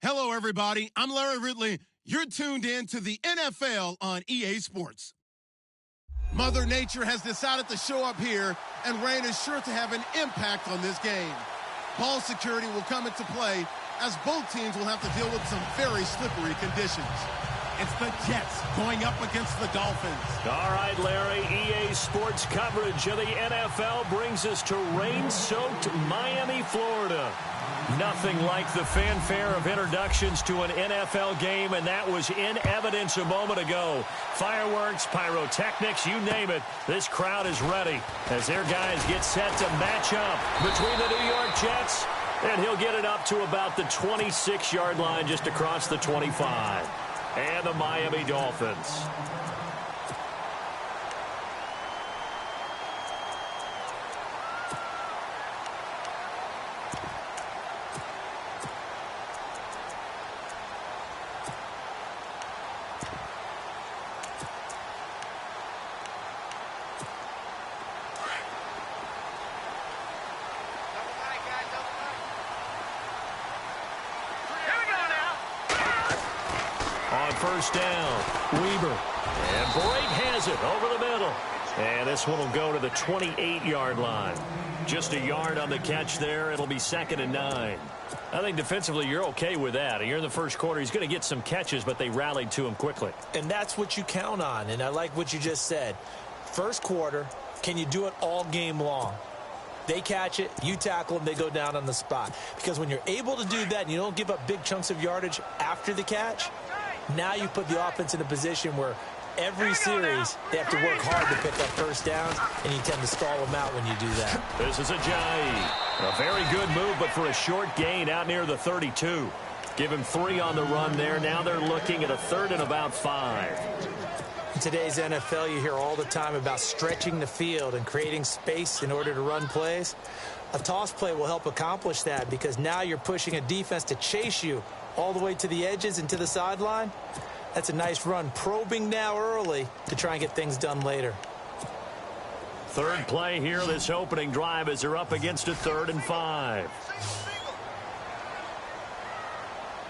Hello, everybody. I'm Larry Ridley. You're tuned in to the NFL on EA Sports. Mother Nature has decided to show up here, and rain is sure to have an impact on this game. Ball security will come into play as both teams will have to deal with some very slippery conditions. It's the Jets going up against the Dolphins. All right, Larry, EA Sports coverage of the NFL brings us to rain-soaked Miami, Florida. Nothing like the fanfare of introductions to an NFL game, and that was in evidence a moment ago. Fireworks, pyrotechnics, you name it. This crowd is ready as their guys get set to match up between the New York Jets, and he'll get it up to about the 26-yard line just across the 25. And the Miami Dolphins. First down, Weber. And Brake has it over the middle. And this one will go to the 28-yard line. Just a yard on the catch there. It'll be 2nd and 9. I think defensively you're okay with that. You're in the first quarter. He's going to get some catches, but they rallied to him quickly. And that's what you count on. And I like what you just said. First quarter, can you do it all game long? They catch it, you tackle them, they go down on the spot. Because when you're able to do that and you don't give up big chunks of yardage after the catch, now you put the offense in a position where every series they have to work hard to pick up first downs, and you tend to stall them out when you do that. This is Ajayi. A very good move, but for a short gain out near the 32. Give him 3 on the run there. Now they're looking at a 3rd and about 5. In today's NFL, you hear all the time about stretching the field and creating space in order to run plays. A toss play will help accomplish that because now you're pushing a defense to chase you all the way to the edges and to the sideline. That's a nice run. Probing now early to try and get things done later. Third play here, this opening drive, as they're up against a 3rd and 5.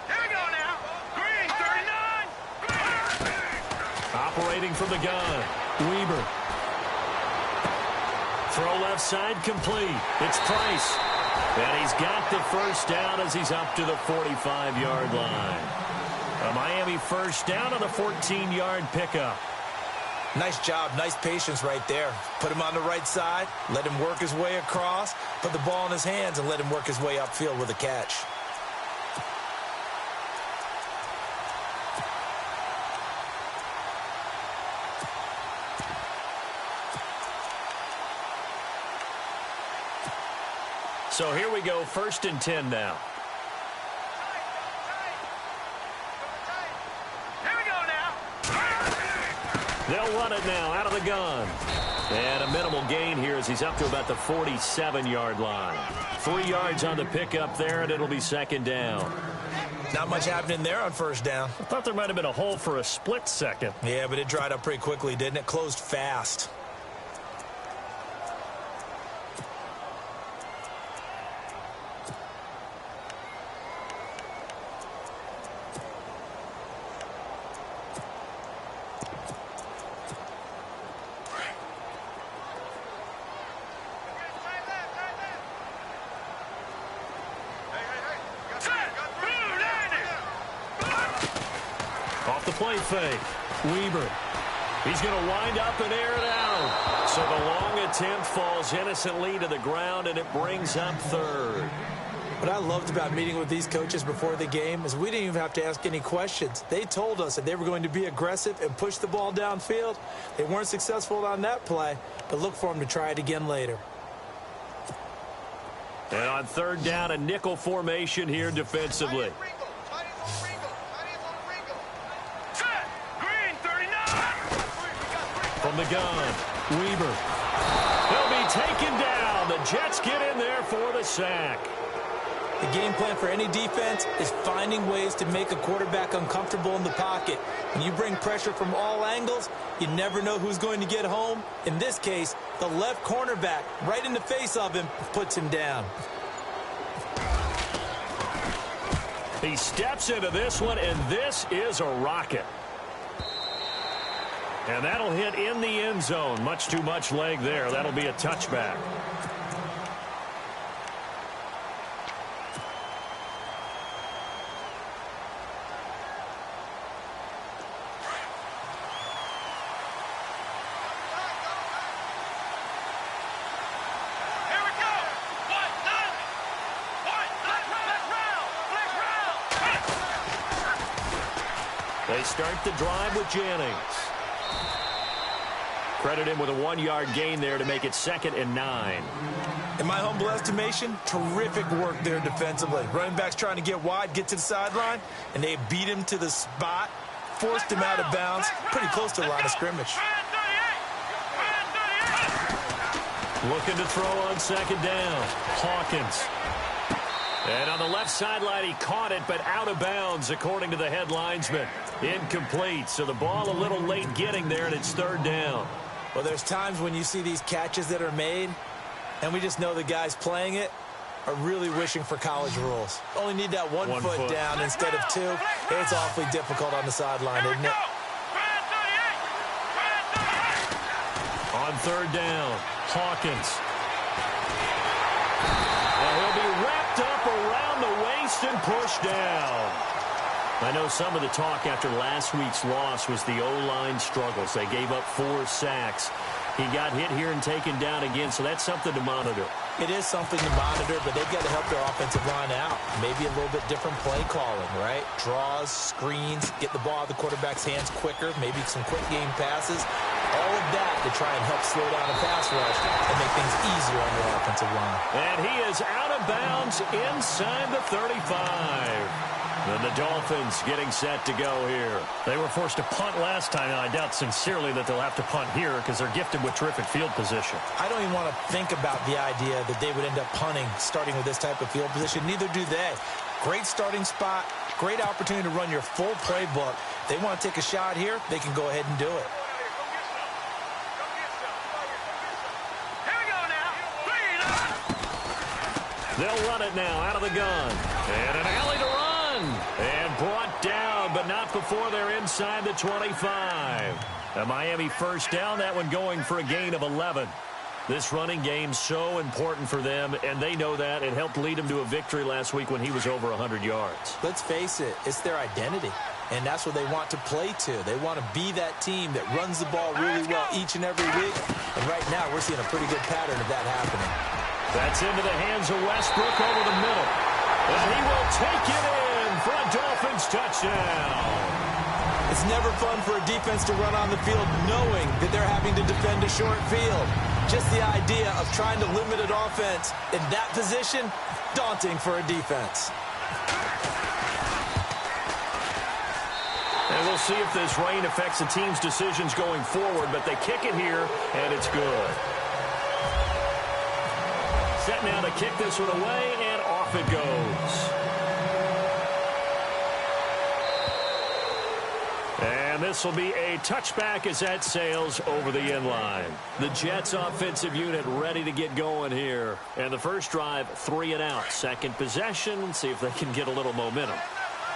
Here we go now. Green, 39. Operating from the gun, Weber. Throw left side complete. It's Price. And he's got the first down as he's up to the 45-yard line. A Miami first down on the 14-yard pickup. Nice job, nice patience right there. Put him on the right side, let him work his way across, put the ball in his hands, and let him work his way upfield with a catch. So here we go, 1st and 10 now. Here we go now. They'll run it now out of the gun. And a minimal gain here as he's up to about the 47-yard line. 3 yards on the pickup there, and it'll be 2nd down. Not much happening there on first down. I thought there might have been a hole for a split second. Yeah, but it dried up pretty quickly, didn't it? Closed fast. Play fake. Weber. He's going to wind up and air it out. So the long attempt falls innocently to the ground, and it brings up 3rd. What I loved about meeting with these coaches before the game is we didn't even have to ask any questions. They told us that they were going to be aggressive and push the ball downfield. They weren't successful on that play, but look for them to try it again later. And on 3rd down, a nickel formation here defensively. From the gun, Weber. He'll be taken down. The Jets get in there for the sack. The game plan for any defense is finding ways to make a quarterback uncomfortable in the pocket. When you bring pressure from all angles, you never know who's going to get home. In this case, the left cornerback, right in the face of him, puts him down. He steps into this one, and this is a rocket. And that'll hit in the end zone. Much too much leg there. That'll be a touchback. They start the drive with Jennings. Credit him with a 1-yard gain there to make it 2nd and 9. In my humble estimation, terrific work there defensively. Running back's trying to get wide, get to the sideline, and they beat him to the spot, forced him out of bounds, pretty close to the line of scrimmage. Looking to throw on 2nd down. Hawkins. And on the left sideline, he caught it, but out of bounds, according to the head linesman. Incomplete, so the ball a little late getting there, and it's 3rd down. Well, there's times when you see these catches that are made, and we just know the guys playing it are really wishing for college rules. Only need that one foot down instead of 2. It's awfully difficult on the sideline, isn't it? On 3rd down, Hawkins. And he'll be wrapped up around the waist and pushed down. I know some of the talk after last week's loss was the O-line struggles. They gave up 4 sacks. He got hit here and taken down again, so that's something to monitor. It is something to monitor, but they've got to help their offensive line out. Maybe a little bit different play calling, right? Draws, screens, get the ball out of the quarterback's hands quicker, maybe some quick game passes. All of that to try and help slow down a pass rush and make things easier on their offensive line. And he is out of bounds inside the 35. And the Dolphins getting set to go here. They were forced to punt last time, and I doubt sincerely that they'll have to punt here because they're gifted with terrific field position. I don't even want to think about the idea that they would end up punting starting with this type of field position. Neither do they. Great starting spot, great opportunity to run your full playbook. They want to take a shot here, they can go ahead and do it. They'll run it now out of the gun. And an alley to run. And brought down, but not before they're inside the 25. A Miami 1st down, that one going for a gain of 11. This running game so important for them, and they know that. It helped lead them to a victory last week when he was over 100 yards. Let's face it, it's their identity, and that's what they want to play to. They want to be that team that runs the ball really well each and every week, and right now we're seeing a pretty good pattern of that happening. That's into the hands of Westbrook over the middle. And he will take it in for a Dolphins touchdown. It's never fun for a defense to run on the field knowing that they're having to defend a short field. Just the idea of trying to limit an offense in that position, daunting for a defense. And we'll see if this rain affects the team's decisions going forward, but they kick it here, and it's good. Set now to kick this one away, and off it goes. And this will be a touchback as that sails over the end line. The Jets offensive unit ready to get going here. And the first drive, 3 and out. Second possession, see if they can get a little momentum.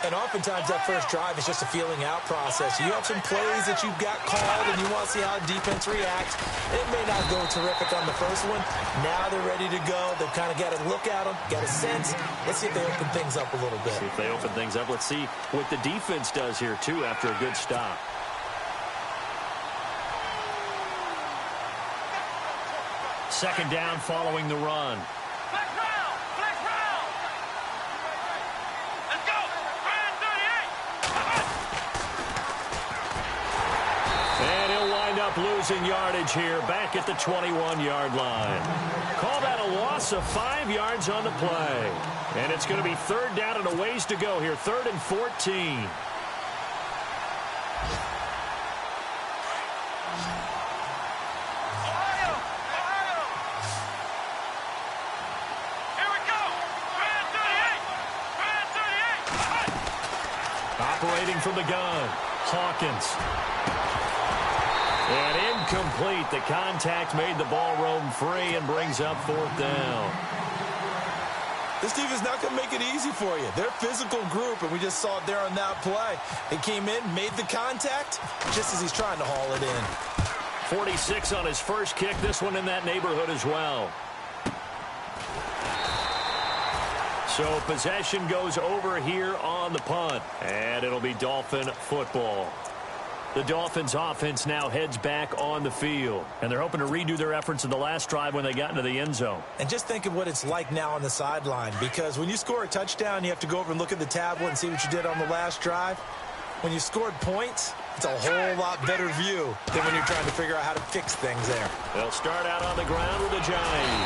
And oftentimes that first drive is just a feeling out process. You have some plays that you've got called and you want to see how defense reacts. It may not go terrific on the first one. Now they're ready to go. They've kind of got to look at them, got a sense. Let's see if they open things up a little bit. See if they open things up. Let's see what the defense does here, too, after a good stop. Second down following the run. Losing yardage here back at the 21-yard line. Call that a loss of 5 yards on the play. And it's going to be 3rd down and a ways to go here. 3rd and 14. Operating from the gun, Hawkins. And incomplete. The contact made the ball roam free and brings up 4th down. This defense is not going to make it easy for you. They're a physical group, and we just saw it there on that play. He came in, made the contact, just as he's trying to haul it in. 46 on his first kick. This one in that neighborhood as well. So possession goes over here on the punt, and it'll be Dolphin football. The Dolphins offense now heads back on the field, and they're hoping to redo their efforts in the last drive when they got into the end zone. And just think of what it's like now on the sideline, because when you score a touchdown, you have to go over and look at the tablet and see what you did on the last drive. When you scored points, it's a whole lot better view than when you're trying to figure out how to fix things there. They'll start out on the ground with a giant,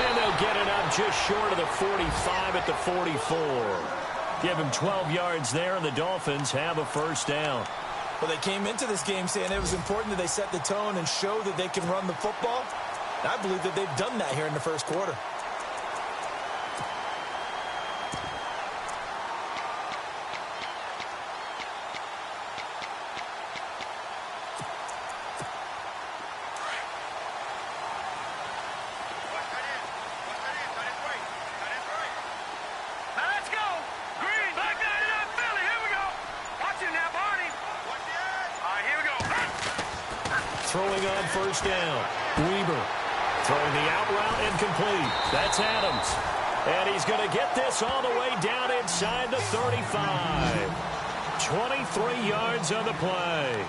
and they'll get it up just short of the 45 at the 44. Give him 12 yards there, and the Dolphins have a first down. Well, they came into this game saying it was important that they set the tone and show that they can run the football. And I believe that they've done that here in the first quarter. Now let's go. Green, back that it up, Philly. Here we go. Watch it now, Barney. All right, here we go. Throwing on first down. Weber throwing the out route incomplete. That's Adams. And he's going to get this all the way down inside the 35. 23 yards on the play.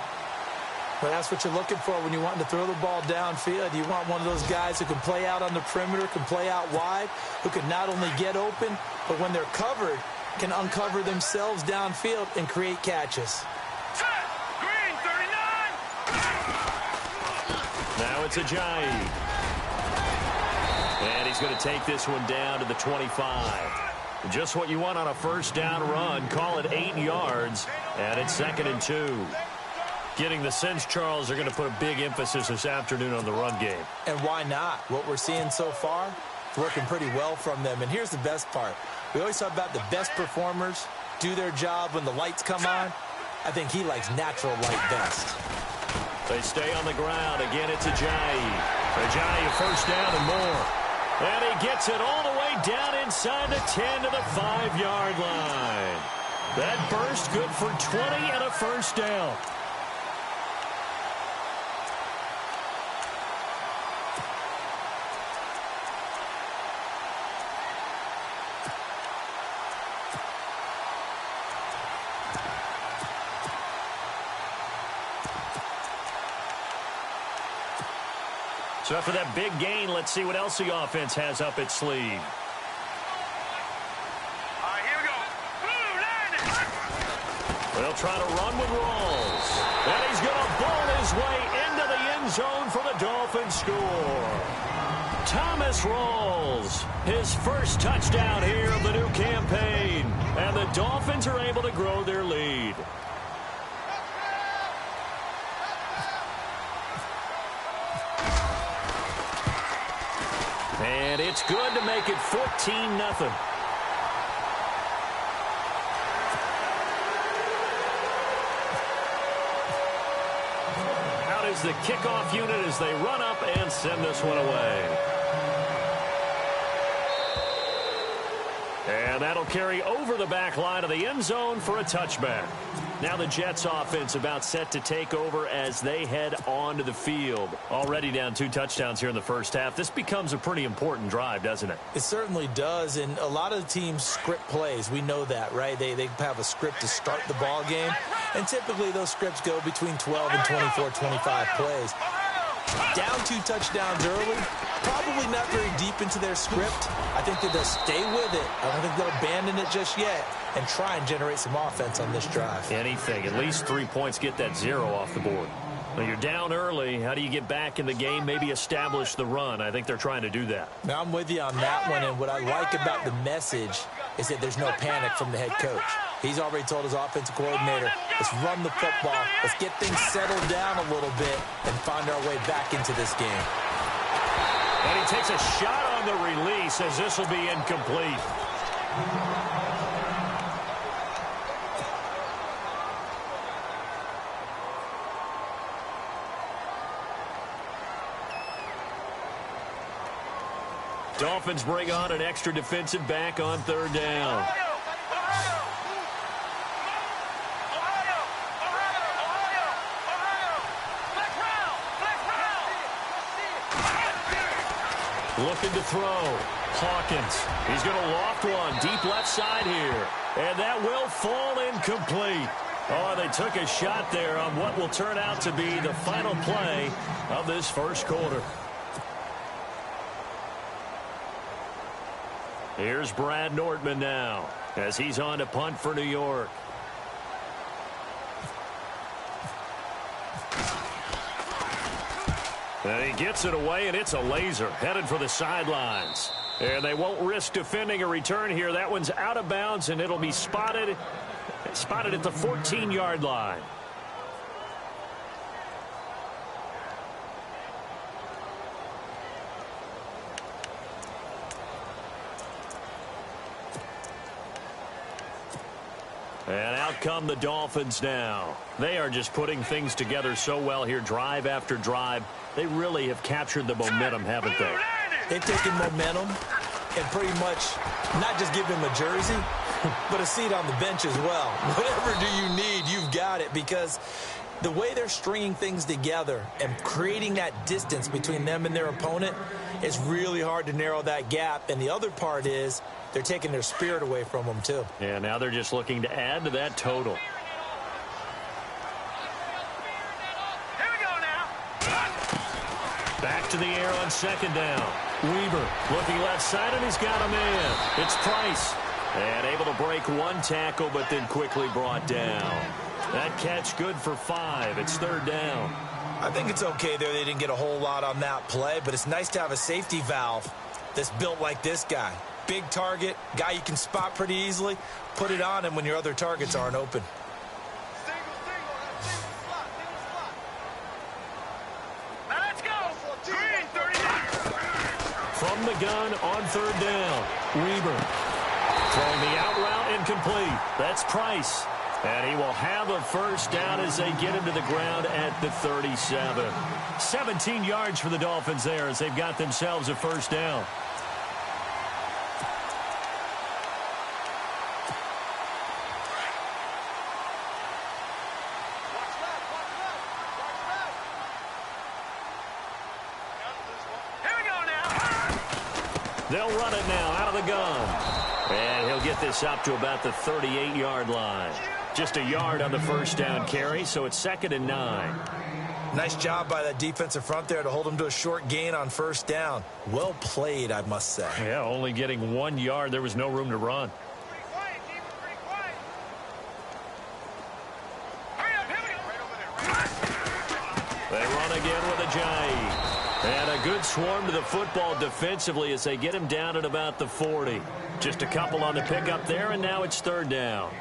Well, that's what you're looking for when you want to throw the ball downfield. You want one of those guys who can play out on the perimeter, can play out wide, who can not only get open, but when they're covered, can uncover themselves downfield and create catches. Set. Green, 39. Now it's Ajayi. And he's going to take this one down to the 25. Just what you want on a first down run. Call it 8 yards, and it's 2nd and 2. Getting the sense, Charles, they're going to put a big emphasis this afternoon on the run game. And why not? What we're seeing so far, working pretty well from them. And here's the best part. We always talk about the best performers do their job when the lights come on. I think he likes natural light best. They stay on the ground. Again, it's Ajayi. Ajayi, first down and more. And he gets it all the way down inside the 10 to the 5-yard line. That burst good for 20 and a first down. So after that big gain, let's see what else the offense has up its sleeve. All right, here we go. Blue, landing. They'll try to run with Rawls. And he's going to ball his way into the end zone for the Dolphins score. Thomas Rawls, his first touchdown here of the new campaign. And the Dolphins are able to grow their lead. And it's good to make it 14-0. Out is the kickoff unit as they run up and send this one away. And that'll carry over the back line of the end zone for a touchback. Now the Jets offense about set to take over as they head onto the field. Already down 2 touchdowns here in the first half. This becomes a pretty important drive, doesn't it? It certainly does, and a lot of the teams script plays. We know that, right? They have a script to start the ball game, and typically those scripts go between 12 and 24, 25 plays. Down 2 touchdowns early, probably not very deep into their script. I think that they'll stay with it. I don't think they'll abandon it just yet and try and generate some offense on this drive. Anything. At least 3 points, get that 0 off the board. When you're down early, how do you get back in the game, maybe establish the run? I think they're trying to do that. Now, I'm with you on that one, and what I like about the message is that there's no panic from the head coach. He's already told his offensive coordinator, let's run the football, let's get things settled down a little bit and find our way back into this game. And he takes a shot on the release as this will be incomplete. Dolphins bring on an extra defensive back on third down. Looking to throw. Hawkins. He's going to loft one deep left side here. And that will fall incomplete. Oh, they took a shot there on what will turn out to be the final play of this first quarter. Here's Brad Nordman now as he's on to punt for New York. And he gets it away, and it's a laser headed for the sidelines. And they won't risk defending a return here. That one's out of bounds, and it'll be spotted at the 14-yard line. And out come the Dolphins now. They are just putting things together so well here, drive after drive. They really have captured the momentum, haven't they? They've taken momentum and pretty much not just give him a jersey, but a seat on the bench as well. Whatever do you need, you've got it, because the way they're stringing things together and creating that distance between them and their opponent, it's really hard to narrow that gap. And the other part is they're taking their spirit away from them, too. Yeah, now they're just looking to add to that total. Here we go now. Back to the air on second down. Weaver looking left side, and he's got a man. It's Price. And able to break one tackle, but then quickly brought down. That catch good for 5. It's third down. I think it's okay there. They didn't get a whole lot on that play, but it's nice to have a safety valve that's built like this guy. Big target, guy you can spot pretty easily. Put it on him when your other targets aren't open. Now let's go. Green, 39. From the gun on third down. Weaver throwing the out route incomplete. That's Price. And he will have a first down as they get him to the ground at the 37. 17 yards for the Dolphins there as they've got themselves a first down. Here we go now. They'll run it now out of the gun. And he'll get this up to about the 38-yard line. Just a yard on the first down carry, so it's 2nd and 9. Nice job by that defensive front there to hold him to a short gain on first down. Well played, I must say. Yeah, only getting 1 yard. There was no room to run. Pretty quiet, team. Pretty quiet. Hurry up. Here we go. They run again with Ajayi. And a good swarm to the football defensively as they get him down at about the 40. Just a couple on the pickup there, and now it's third down.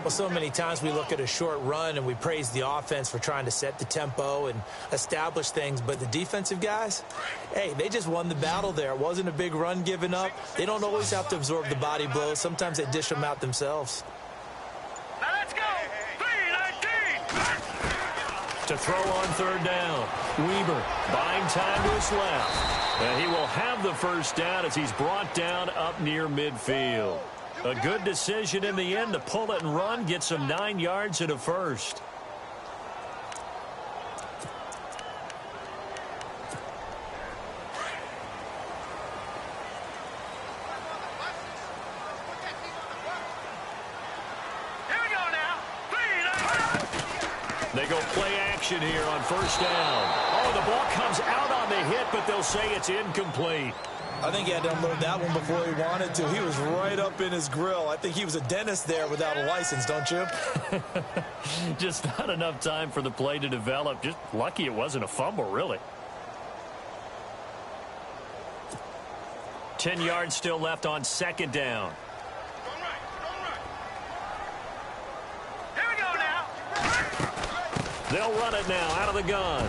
Well, so many times we look at a short run and we praise the offense for trying to set the tempo and establish things, but the defensive guys, hey, they just won the battle there. It wasn't a big run given up. They don't always have to absorb the body blows. Sometimes they dish them out themselves. Now let's go. 3-19. To throw on third down. Weaver buying time to his left. And he will have the first down as he's brought down up near midfield. A good decision in the end to pull it and run, gets him 9 yards and a first. Here we go now. 3-19. They go play action here on first down. Oh, the ball comes out on the hit, but they'll say it's incomplete. I think he had to unload that one before he wanted to. He was right up in his grill. I think he was a dentist there without a license, don't you? Just not enough time for the play to develop. Just lucky it wasn't a fumble, really. 10 yards still left on second down. Here we go now. They'll run it now out of the gun.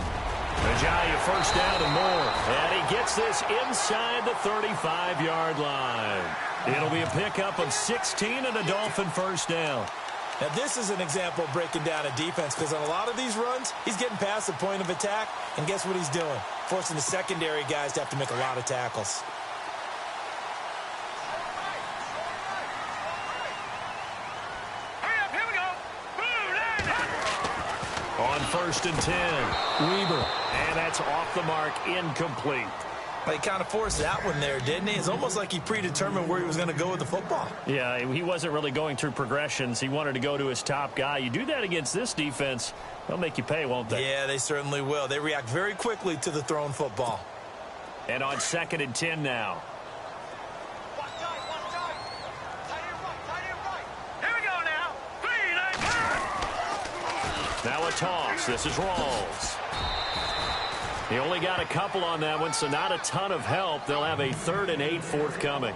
Ajayi first down and more. And he gets this inside the 35-yard line. It'll be a pickup of 16 and a Dolphin first down. Now, this is an example of breaking down a defense, because on a lot of these runs, he's getting past the point of attack, and guess what he's doing? Forcing the secondary guys to have to make a lot of tackles. On 1st and 10, Weaver. And that's off the mark, incomplete. He kind of forced that one there, didn't he? It's almost like he predetermined where he was going to go with the football. Yeah, he wasn't really going through progressions. He wanted to go to his top guy. You do that against this defense, they'll make you pay, won't they? Yeah, they certainly will. They react very quickly to the thrown football. And on 2nd and 10 now. Here we go now. 3, 9, Now a toss. This is Rawls. He only got a couple on that one, so not a ton of help. They'll have a 3rd and 8 forthcoming.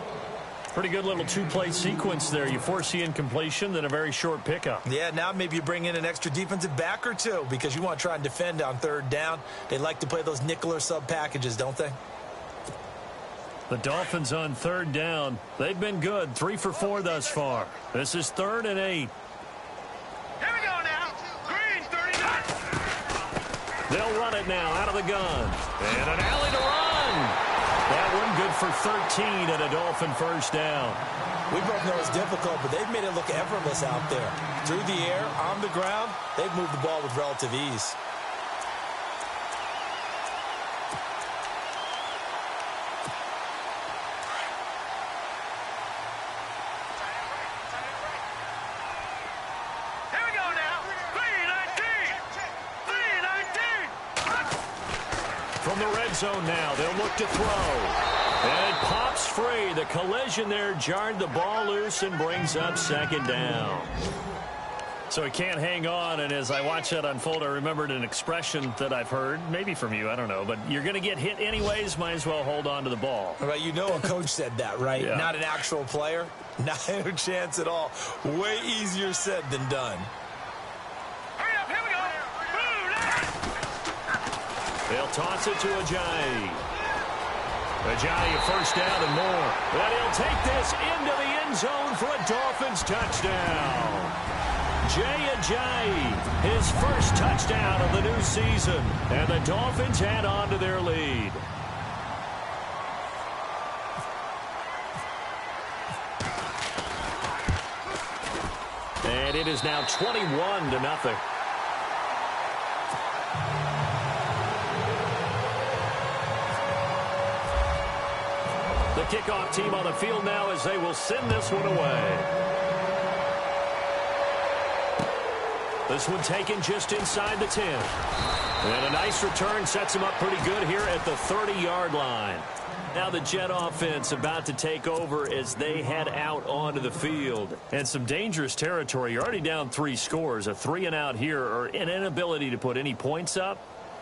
Pretty good little two-play sequence there. You force the incompletion, then a very short pickup. Yeah, now maybe you bring in an extra defensive back or two because you want to try and defend on 3rd down. They like to play those nickel or sub packages, don't they? The Dolphins on 3rd down. They've been good. 3 for 4 thus far. This is 3rd and 8. here we go now. Green, 39. They'll run it now out of the gun. And an alley to run. That one good for 13 and a Dolphin 1st down. We both know it's difficult, but they've made it look effortless out there. Through the air, on the ground, they've moved the ball with relative ease. Here we go now. 3, 19. 3, 19. From the red zone now, they'll look to throw. And it pops free. The collision there jarred the ball loose and brings up 2nd down. So he can't hang on, and as I watch that unfold, I remembered an expression that I've heard, maybe from you, I don't know, but you're going to get hit anyways, might as well hold on to the ball. Right, you know a coach said that, right? Yeah. Not an actual player. Not a chance at all. Way easier said than done. Hurry up, here we go. Blue, now. They'll toss it to Ajayi. Ajayi, 1st down and more. And he'll take this into the end zone for a Dolphins touchdown. Jay Ajayi, his 1st touchdown of the new season. And the Dolphins add on to their lead. And it is now 21-0. The kickoff team on the field now as they will send this one away. This one taken just inside the 10. And a nice return sets him up pretty good here at the 30-yard line. Now the Jet offense about to take over as they head out onto the field. And some dangerous territory. You're already down 3 scores. A 3-and-out here or an inability to put any points up.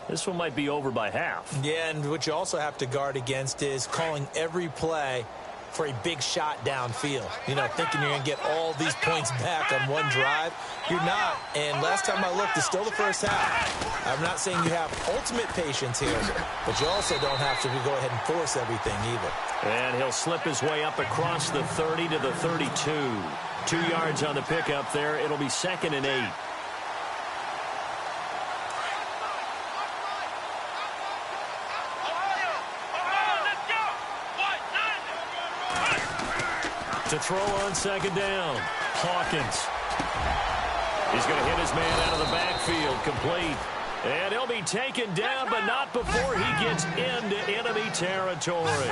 This one might be over by half. Yeah, and what you also have to guard against is calling every play for a big shot downfield. You know, thinking you're going to get all these points back on one drive. You're not. And last time I looked, it's still the first half. I'm not saying you have ultimate patience here, but you also don't have to go ahead and force everything either. And he'll slip his way up across the 30 to the 32. 2 yards on the pickup there. It'll be 2nd and 8. To throw on 2nd down. Hawkins. He's going to hit his man out of the backfield. Complete. And he'll be taken down, but not before he gets into enemy territory.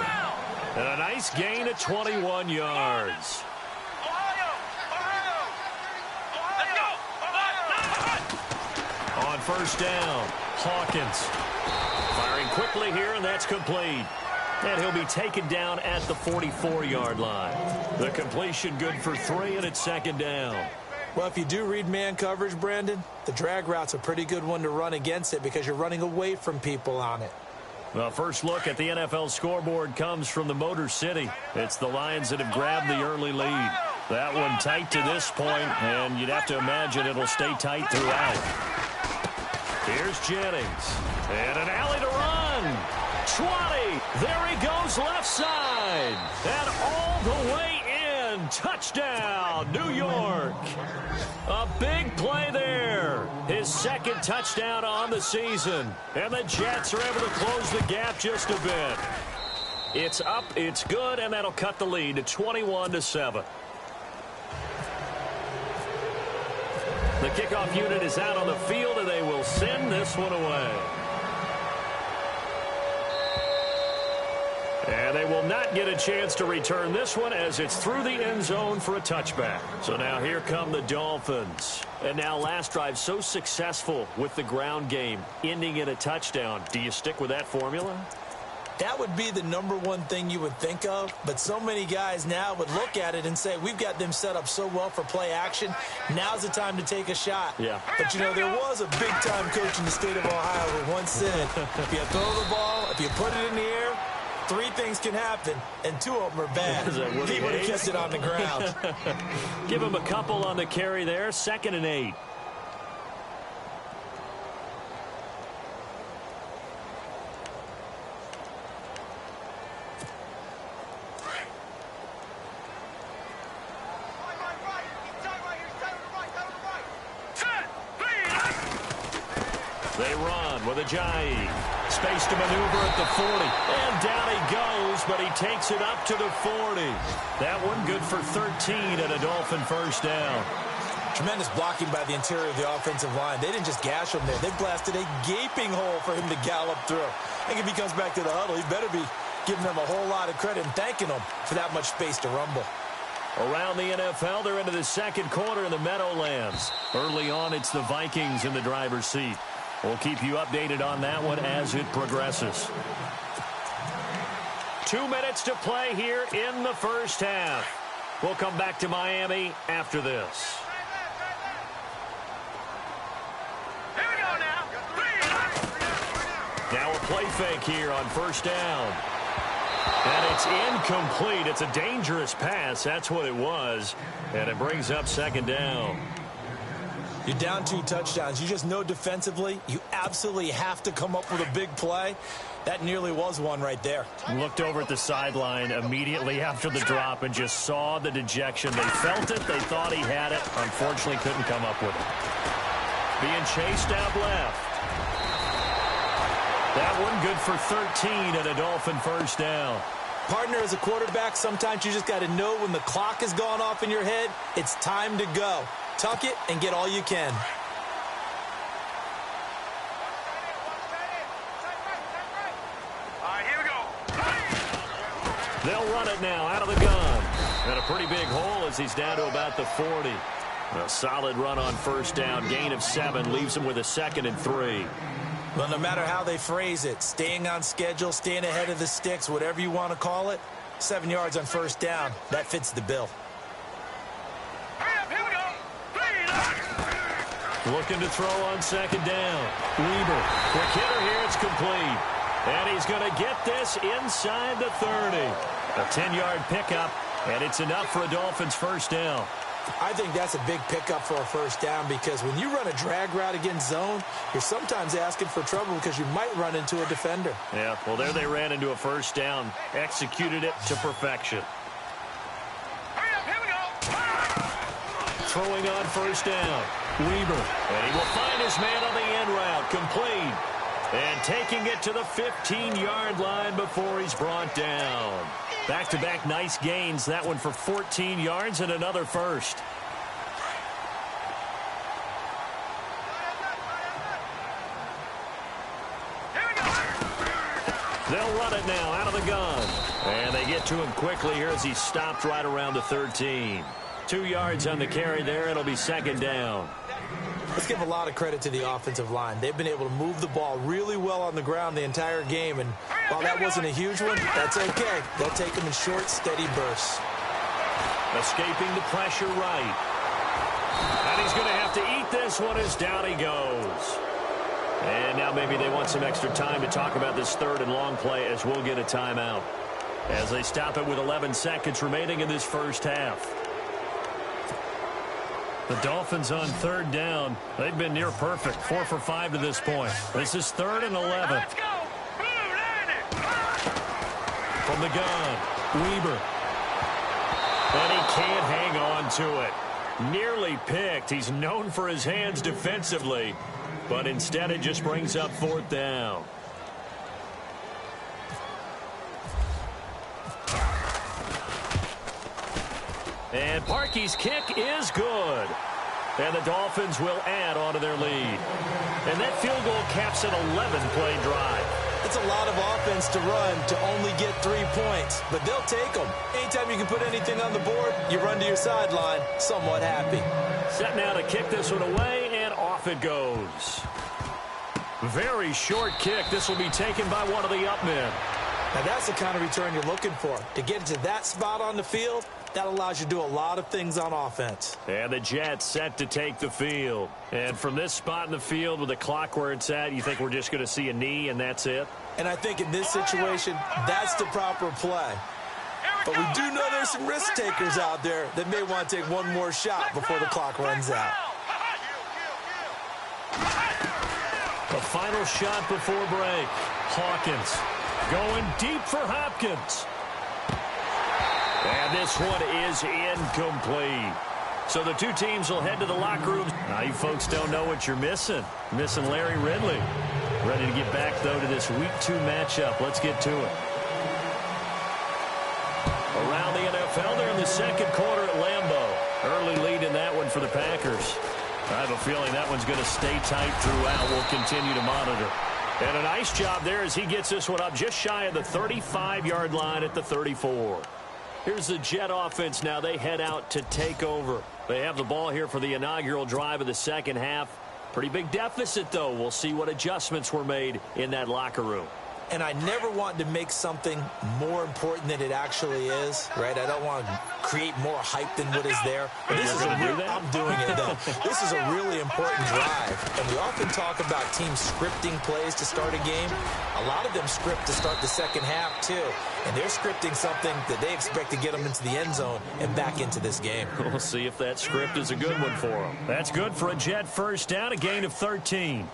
And a nice gain of 21 yards. On 1st down, Hawkins. Firing quickly here, and that's complete. And he'll be taken down at the 44-yard line. The completion good for 3, and it's 2nd down. Well, if you do read man coverage, Brandon, the drag route's a pretty good one to run against it because you're running away from people on it. The first look at the NFL scoreboard comes from the Motor City. It's the Lions that have grabbed the early lead. That one tight to this point, and you'd have to imagine it'll stay tight throughout. Here's Jennings. And an alley to run. 20. There he goes left side. And all the way in. Touchdown, New York. A big play there. His 2nd touchdown on the season. And the Jets are able to close the gap just a bit. It's up, it's good, and that'll cut the lead to 21-7. The kickoff unit is out on the field, and they will send this one away. And they will not get a chance to return this one as it's through the end zone for a touchback. So now here come the Dolphins. And now last drive so successful with the ground game, ending in a touchdown. Do you stick with that formula? That would be the number one thing you would think of, but so many guys now would look at it and say, we've got them set up so well for play action. Now's the time to take a shot. Yeah. But, you know, there was a big-time coach in the state of Ohio who once said, if you throw the ball, if you put it in the air, 3 things can happen, and 2 of them are bad. He would have kept it on the ground. Give him a couple on the carry there. 2nd and 8. They run with Ajayi. Space to maneuver at the 40. And down he goes, but he takes it up to the 40. That one good for 13 and a Dolphin first down. Tremendous blocking by the interior of the offensive line. They didn't just gash him there. They blasted a gaping hole for him to gallop through. I think if he comes back to the huddle, he better be giving them a whole lot of credit and thanking them for that much space to rumble. Around the NFL, they're into the second quarter in the Meadowlands. Early on, it's the Vikings in the driver's seat. We'll keep you updated on that one as it progresses. 2 minutes to play here in the first half. We'll come back to Miami after this. Here we go now. Now a play fake here on first down. And it's incomplete. It's a dangerous pass. That's what it was. And it brings up 2nd down. You're down 2 touchdowns. You just know defensively you absolutely have to come up with a big play. That nearly was one right there. Looked over at the sideline immediately after the drop and just saw the dejection. They felt it. They thought he had it. Unfortunately, couldn't come up with it. Being chased out left. That one good for 13 and a Dolphin first down. Partner, as a quarterback, sometimes you just got to know when the clock has gone off in your head, it's time to go. Tuck it and get all you can. All right, here we go. They'll run it now out of the gun. And a pretty big hole as he's down to about the 40. A solid run on first down. Gain of 7 leaves him with a 2nd and 3. Well, no matter how they phrase it, staying on schedule, staying ahead of the sticks, whatever you want to call it, 7 yards on first down, that fits the bill. Here we go. Looking to throw on 2nd down. Weber, quick hitter here, it's complete. And he's going to get this inside the 30. A 10-yard pickup, and it's enough for a Dolphins first down. I think that's a big pickup for a first down because when you run a drag route against zone, you're sometimes asking for trouble because you might run into a defender. Yeah, well, there they ran into a first down, executed it to perfection. Hurry up, here we go. Throwing on first down, Weber. And he will find his man on the end route, complete. And taking it to the 15-yard line before he's brought down. Back-to-back nice gains. That one for 14 yards and another first. Here we go. They'll run it now out of the gun. And they get to him quickly here as he stopped right around the 13. 2 yards on the carry there. It'll be 2nd down. Let's give a lot of credit to the offensive line. They've been able to move the ball really well on the ground the entire game. And while that wasn't a huge one, that's okay. They'll take them in short, steady bursts. Escaping the pressure right. And he's going to have to eat this one as down he goes. And now maybe they want some extra time to talk about this 3rd and long play as we'll get a timeout. As they stop it with 11 seconds remaining in this first half. The Dolphins on 3rd down. They've been near perfect. 4 for 5 to this point. This is 3rd and 11. Let's go. Boom, landed. From the gun, Weber. And he can't hang on to it. Nearly picked. He's known for his hands defensively. But instead it just brings up 4th down. And Parkey's kick is good. And the Dolphins will add on to their lead. And that field goal caps an 11-play drive. It's a lot of offense to run to only get 3 points, but they'll take them. Anytime you can put anything on the board, you run to your sideline somewhat happy. Set now to kick this one away, and off it goes. Very short kick. This will be taken by one of the up men. Now that's the kind of return you're looking for. To get to that spot on the field, that allows you to do a lot of things on offense. And the Jets set to take the field. And from this spot in the field with the clock where it's at, you think we're just going to see a knee and that's it? And I think in this situation, that's the proper play. But we do know there's some risk takers out there that may want to take one more shot before the clock runs out. The final shot before break. Hawkins going deep for Hopkins. And this one is incomplete. So the two teams will head to the locker rooms. Now you folks don't know what you're missing. Missing Larry Ridley. Ready to get back, though, to this Week 2 matchup. Let's get to it. Around the NFL, they're in the second quarter at Lambeau. Early lead in that one for the Packers. I have a feeling that one's going to stay tight throughout. We'll continue to monitor. And a nice job there as he gets this one up just shy of the 35-yard line at the 34. Here's the Jet offense now. They head out to take over. They have the ball here for the inaugural drive of the second half. Pretty big deficit, though. We'll see what adjustments were made in that locker room. And I never want to make something more important than it actually is, right? I don't want to create more hype than what is there. But this is I'm doing it, though. This is a really important drive. And we often talk about teams scripting plays to start a game. A lot of them script to start the second half, too. And they're scripting something that they expect to get them into the end zone and back into this game. We'll see if that script is a good one for them. That's good for a Jet first down, a gain of 13.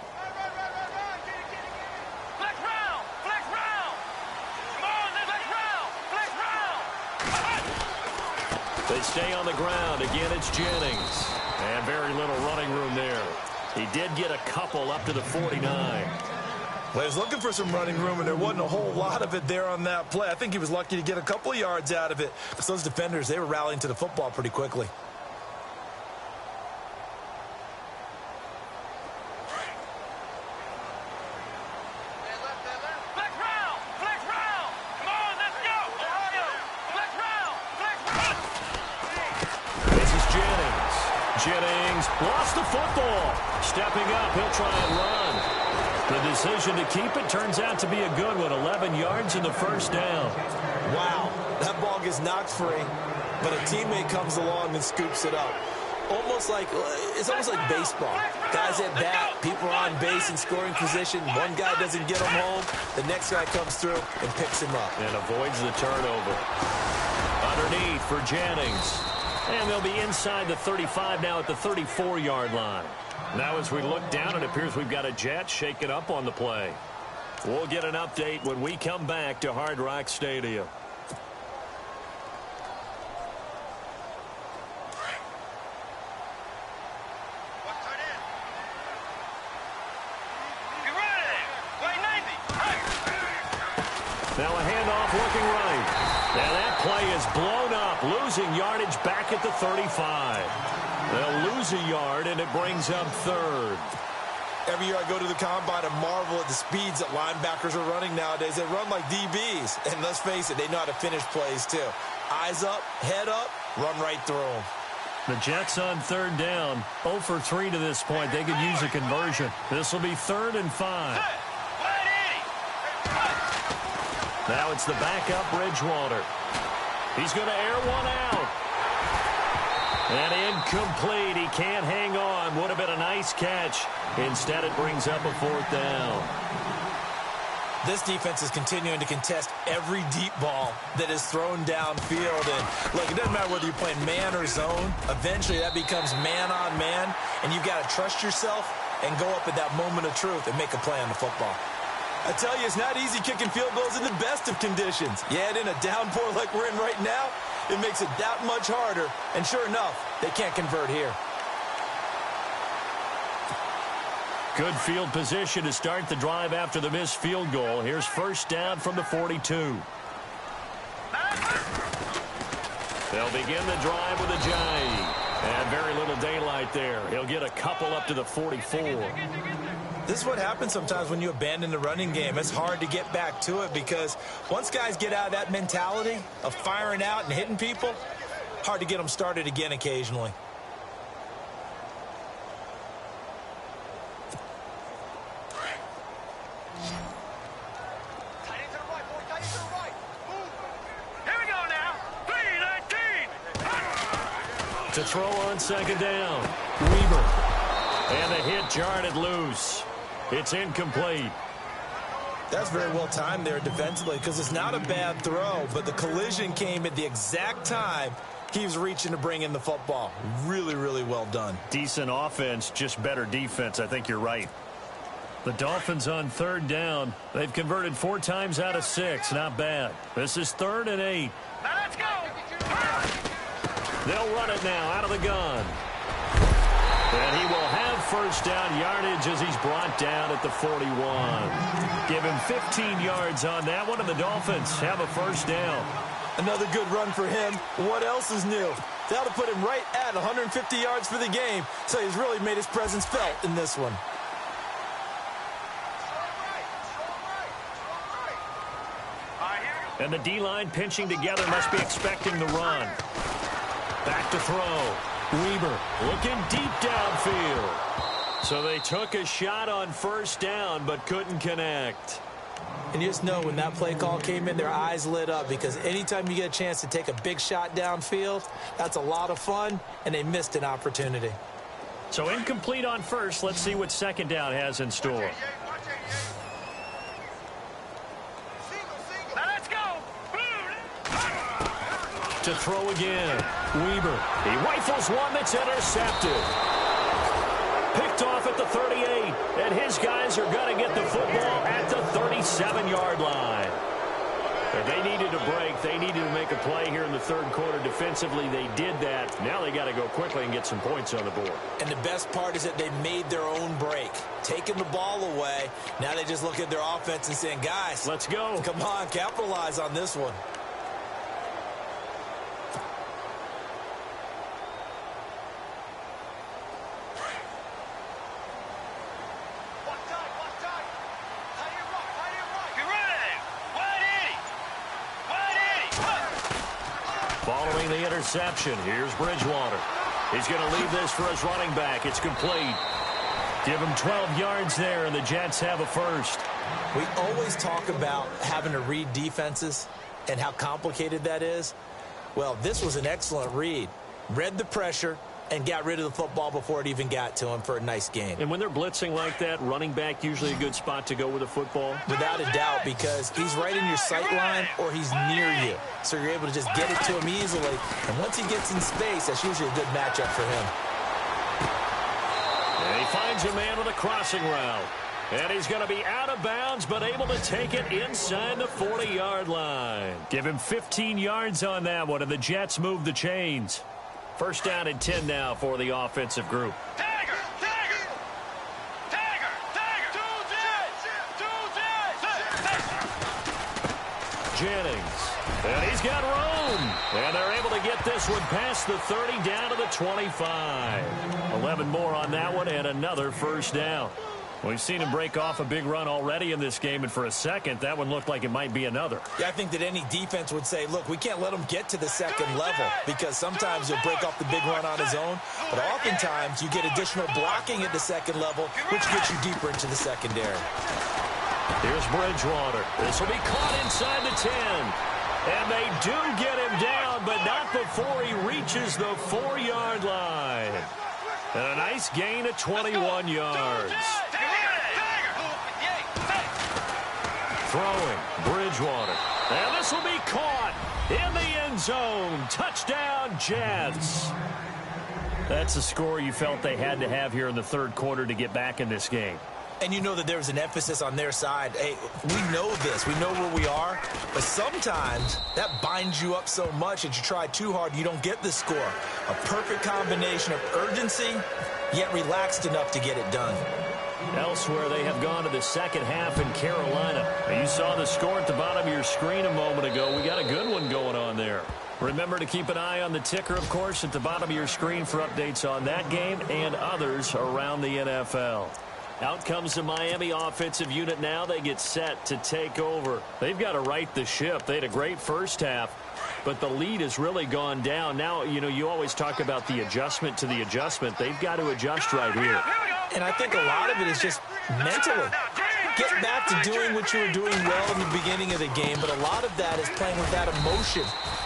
They stay on the ground. Again, it's Jennings. And very little running room there. He did get a couple up to the 49. Well, he was looking for some running room, and there wasn't a whole lot of it there on that play. I think he was lucky to get a couple of yards out of it. Because those defenders, they were rallying to the football pretty quickly. Jennings lost the football. Stepping up, he'll try and run. The decision to keep it turns out to be a good one. 11 yards in the first down. Wow, that ball gets knocked free, but a teammate comes along and scoops it up. It's almost like baseball. Guys at bat, people are on base in scoring position. One guy doesn't get him home. The next guy comes through and picks him up. And avoids the turnover. Underneath for Jennings. And they'll be inside the 35 now at the 34-yard line. Now as we look down, it appears we've got a Jet shaken up on the play. We'll get an update when we come back to Hard Rock Stadium. Now a handoff looking right. And that play is blown up, losing yardage back at the 35. They'll lose a yard, and it brings up third. Every year I go to the combine and marvel at the speeds that linebackers are running nowadays. They run like DBs. And let's face it, they know how to finish plays too. Eyes up, head up, run right through them. The Jets on third down, 0 for 3 to this point. They could use a conversion. This will be 3rd and 5. Now it's the backup Bridgewater. He's going to air one out. And incomplete. He can't hang on. Would have been a nice catch. Instead, it brings up a 4th down. This defense is continuing to contest every deep ball that is thrown downfield. And look, it doesn't matter whether you're playing man or zone. Eventually, that becomes man on man. And you've got to trust yourself and go up at that moment of truth and make a play on the football. I tell you, it's not easy kicking field goals in the best of conditions. Yet in a downpour like we're in right now, it makes it that much harder. And sure enough, they can't convert here. Good field position to start the drive after the missed field goal. Here's first down from the 42. They'll begin the drive with a J. And very little daylight there. He'll get a couple up to the 44. This is what happens sometimes when you abandon the running game. It's hard to get back to it because once guys get out of that mentality of firing out and hitting people, hard to get them started again occasionally. Here we go now. 3-19. To throw on second down. Weaver. And the hit jarred it loose. It's incomplete. That's very well timed there defensively because it's not a bad throw, but the collision came at the exact time he was reaching to bring in the football. Really, really well done. Decent offense, just better defense. I think you're right. The Dolphins on third down. They've converted 4 times out of 6. Not bad. This is 3rd and 8. Now let's go. They'll run it now out of the gun. And he will have first down yardage as he's brought down at the 41. Give him 15 yards on that one, and the Dolphins have a first down. Another good run for him. What else is new? That'll put him right at 150 yards for the game, so he's really made his presence felt in this one. And the D-line pinching together must be expecting the run. Back to throw. Weaver looking deep downfield. So they took a shot on first down but couldn't connect. And you just know when that play call came in, their eyes lit up because anytime you get a chance to take a big shot downfield, that's a lot of fun, and they missed an opportunity. So incomplete on first. Let's see what second down has in store. Now let's go. To throw again. Weaver. He rifles one that's intercepted. Picked off at the 38. And his guys are going to get the football at the 37-yard line. And they needed a break. They needed to make a play here in the third quarter. Defensively, they did that. Now they got to go quickly and get some points on the board. And the best part is that they made their own break. Taking the ball away. Now they just look at their offense and saying, guys, let's go. Come on, capitalize on this one. Following the interception, here's Bridgewater. He's going to leave this for his running back. It's complete. Give him 12 yards there, and the Jets have a first. We always talk about having to read defenses and how complicated that is. Well, this was an excellent read. Read the pressure and got rid of the football before it even got to him for a nice game. And when they're blitzing like that, running back usually a good spot to go with the football? Without a doubt, because he's right in your sight line or he's near you. So you're able to just get it to him easily. And once he gets in space, that's usually a good matchup for him. And he finds a man with a crossing route. And he's going to be out of bounds, but able to take it inside the 40-yard line. Give him 15 yards on that one, and the Jets move the chains. First down and 10 now for the offensive group. Tiger! Tiger! Tiger! Tiger! Jennings. And he's got room. And they're able to get this one past the 30 down to the 25. 11 more on that one and another first down. We've seen him break off a big run already in this game, and for a second, that one looked like it might be another. Yeah, I think that any defense would say, look, we can't let him get to the second level because sometimes he'll break off the big run on his own, but oftentimes you get additional blocking at the second level, which gets you deeper into the secondary. Here's Bridgewater. This will be caught inside the 10. And they do get him down, but not before he reaches the 4-yard line. And a nice gain of 21 yards. Throwing, Bridgewater. And this will be caught in the end zone. Touchdown, Jets. That's a score you felt they had to have here in the third quarter to get back in this game. And you know that there was an emphasis on their side. Hey, we know this. We know where we are. But sometimes that binds you up so much that you try too hard, you don't get the score. A perfect combination of urgency, yet relaxed enough to get it done. Elsewhere, they have gone to the second half in Carolina. You saw the score at the bottom of your screen a moment ago. We got a good one going on there. Remember to keep an eye on the ticker, of course, at the bottom of your screen for updates on that game and others around the NFL. Out comes the Miami offensive unit now. They get set to take over. They've got to right the ship. They had a great first half, but the lead has really gone down. Now, you always talk about the adjustment to the adjustment. They've got to adjust right here. And I think a lot of it is just mentally. Get back to doing what you were doing well in the beginning of the game, but a lot of that is playing with that emotion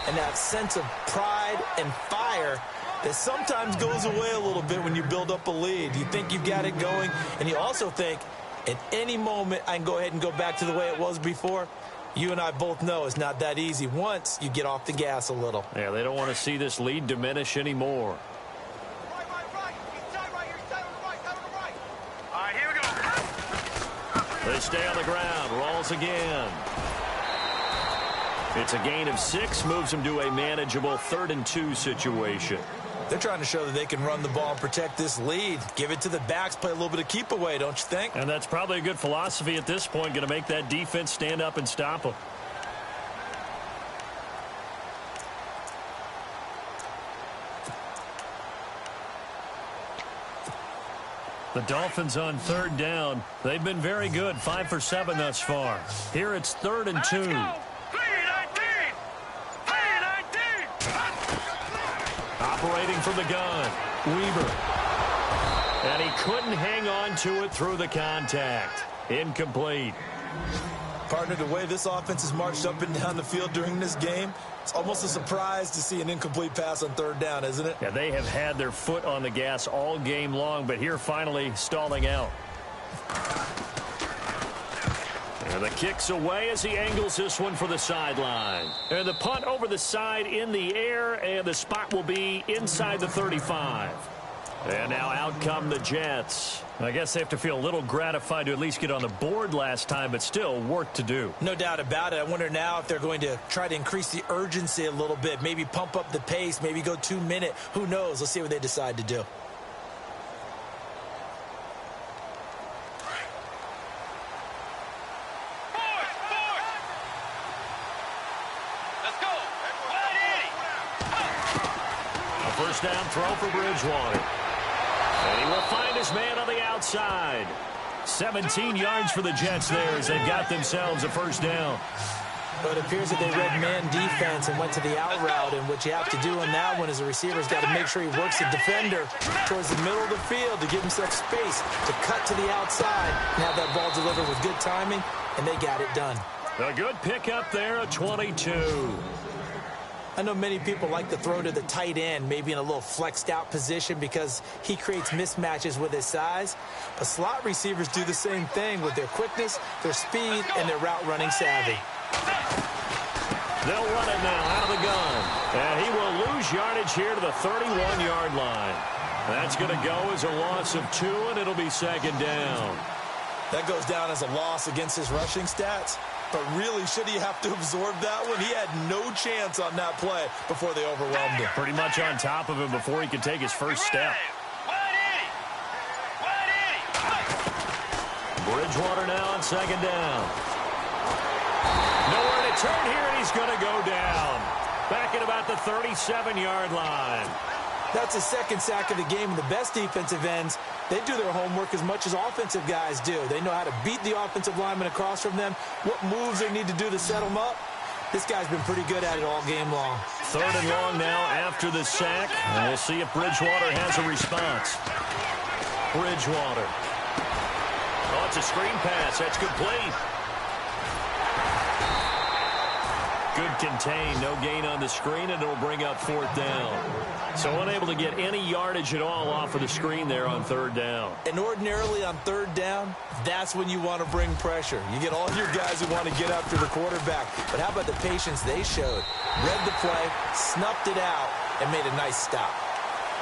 and that sense of pride and fire that sometimes goes away a little bit when you build up a lead. You think you've got it going, and you also think at any moment I can go ahead and go back to the way it was before. You and I both know it's not that easy once you get off the gas a little. Yeah, they don't want to see this lead diminish anymore. They stay on the ground. Rolls again. It's a gain of 6. Moves them to a manageable 3rd and 2 situation. They're trying to show that they can run the ball and protect this lead. Give it to the backs. Play a little bit of keep away, don't you think? And that's probably a good philosophy at this point. Going to make that defense stand up and stop them. The Dolphins on 3rd down. They've been very good, 5 for 7 thus far. Here it's 3rd and 2. Operating from the gun, Weaver. And he couldn't hang on to it through the contact. Incomplete. Partner, the way this offense has marched up and down the field during this game, it's almost a surprise to see an incomplete pass on 3rd down, isn't it? Yeah, they have had their foot on the gas all game long, but here finally stalling out. And the kick's away as he angles this one for the sideline. And the punt over the side in the air, and the spot will be inside the 35. And now out come the Jets. I guess they have to feel a little gratified to at least get on the board last time, but still work to do. No doubt about it. I wonder now if they're going to try to increase the urgency a little bit, maybe pump up the pace, maybe go 2-minute. Who knows? Let's see what they decide to do. A first down throw for Bridgewater. And he will find his man on the outside. 17 yards for the Jets there as they've got themselves a first down. But it appears that they read man defense and went to the out route. And what you have to do on that one is the receiver's got to make sure he works the defender towards the middle of the field to give himself space to cut to the outside and have that ball delivered with good timing, and they got it done. A good pickup there, a 22. I know many people like to throw to the tight end, maybe in a little flexed out position because he creates mismatches with his size. But slot receivers do the same thing with their quickness, their speed, and their route running savvy. They'll run it now out of the gun. And he will lose yardage here to the 31-yard line. That's going to go as a loss of 2, and it'll be 2nd down. That goes down as a loss against his rushing stats. But really, should he have to absorb that one? He had no chance on that play before they overwhelmed him. Pretty much on top of him before he could take his first step. Bridgewater now on 2nd down. Nowhere to turn here, and he's going to go down. Back at about the 37-yard line. That's his 2nd sack of the game, and the best defensive ends, they do their homework as much as offensive guys do. They know how to beat the offensive lineman across from them, what moves they need to do to set them up. This guy's been pretty good at it all game long. 3rd and long now after the sack, and we'll see if Bridgewater has a response. Bridgewater. Oh, it's a screen pass. That's complete. Good contain, no gain on the screen, and it'll bring up 4th down. So unable to get any yardage at all off of the screen there on 3rd down. And ordinarily on 3rd down, that's when you want to bring pressure. You get all your guys who want to get after the quarterback. But how about the patience they showed? Read the play, snuffed it out, and made a nice stop.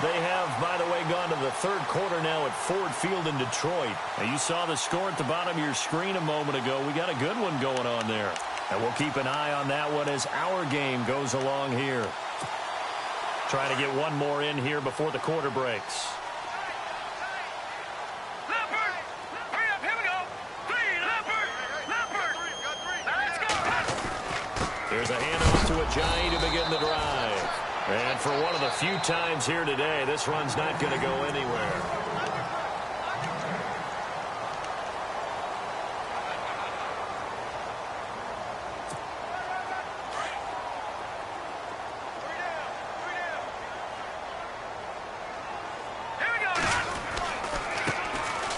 They have, by the way, gone to the 3rd quarter now at Ford Field in Detroit. Now, you saw the score at the bottom of your screen a moment ago. We got a good one going on there. And we'll keep an eye on that one as our game goes along here. Trying to get one more in here before the quarter breaks. There's a handoff to Ajayi to begin the drive. And for one of the few times here today, this run's not going to go anywhere.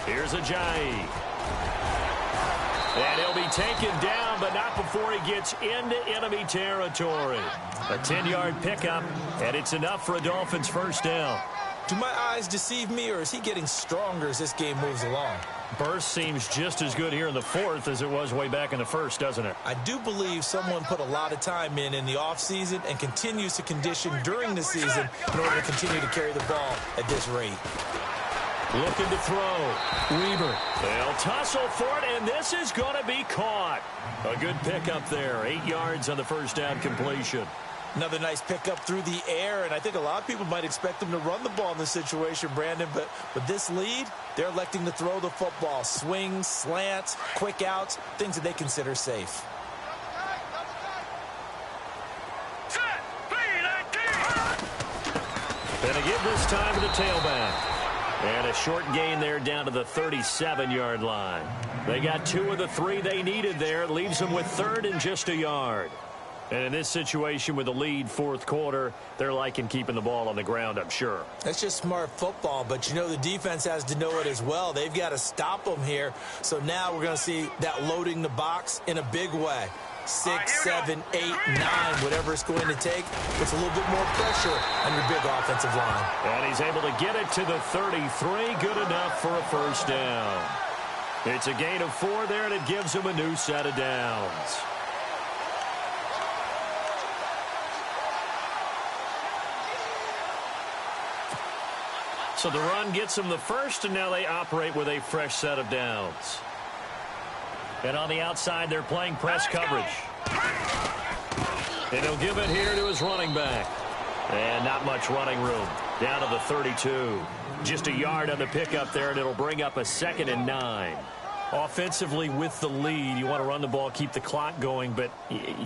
Here's Ajayi. And he'll be taken down, but not before he gets into enemy territory. A 10-yard pickup, and it's enough for a Dolphins first down. Do my eyes deceive me, or is he getting stronger as this game moves along? Burst seems just as good here in the fourth as it was way back in the first, doesn't it? I do believe someone put a lot of time in the offseason and continues to condition during the season in order to continue to carry the ball at this rate. Looking to throw. Weaver. They'll tussle for it, and this is going to be caught. A good pickup there. 8 yards on the first down completion. Another nice pickup through the air, and I think a lot of people might expect them to run the ball in this situation, Brandon, but with this lead, they're electing to throw the football. Swings, slants, quick outs, things that they consider safe. And to give this time to the tailback. And a short gain there down to the 37-yard line. They got 2 of the 3 they needed there. It leaves them with 3rd and just a yard. And in this situation with the lead fourth quarter, they're liking keeping the ball on the ground, I'm sure. That's just smart football, but you know the defense has to know it as well. They've got to stop them here. So now we're going to see that loading the box in a big way. 6, 7, 8, 9, whatever it's going to take. Puts a little bit more pressure on your big offensive line. And he's able to get it to the 33. Good enough for a first down. It's a gain of 4 there, and it gives him a new set of downs. So the run gets them the first, and now they operate with a fresh set of downs. And on the outside, they're playing press coverage. And he'll give it here to his running back. And not much running room. Down to the 32. Just a yard on the pickup there, and it'll bring up a 2nd and 9. Offensively, with the lead, you want to run the ball, keep the clock going, but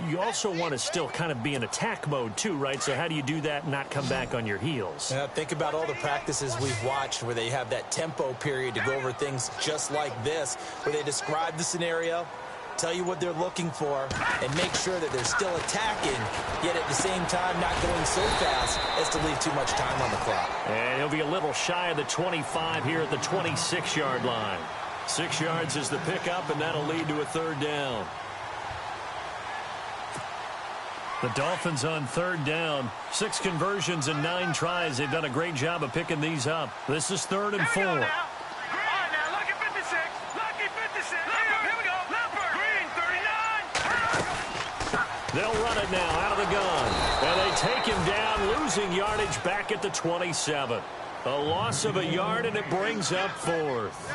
you also want to still kind of be in attack mode too, right? So how do you do that and not come back on your heels? Think about all the practices we've watched where they have that tempo period to go over things just like this, where they describe the scenario, tell you what they're looking for, and make sure that they're still attacking, yet at the same time not going so fast as to leave too much time on the clock. And he'll be a little shy of the 25 here at the 26-yard line. 6 yards is the pickup, and that'll lead to a 3rd down. The Dolphins on 3rd down. 6 conversions and 9 tries. They've done a great job of picking these up. This is 3rd and 4. All right, now, lucky 56. Lucky 56. Here we go. Leopard. Green, 39. They'll run it now out of the gun. And they take him down, losing yardage back at the 27. A loss of a yard, and it brings up 4th.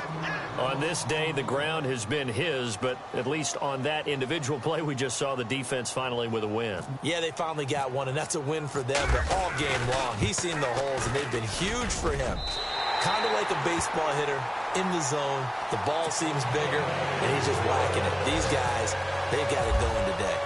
On this day, the ground has been his, but at least on that individual play, we just saw the defense finally with a win. Yeah, they finally got one, and that's a win for them, but all game long, he's seen the holes, and they've been huge for him. Kind of like a baseball hitter in the zone. The ball seems bigger, and he's just whacking it. These guys, they've got it going today.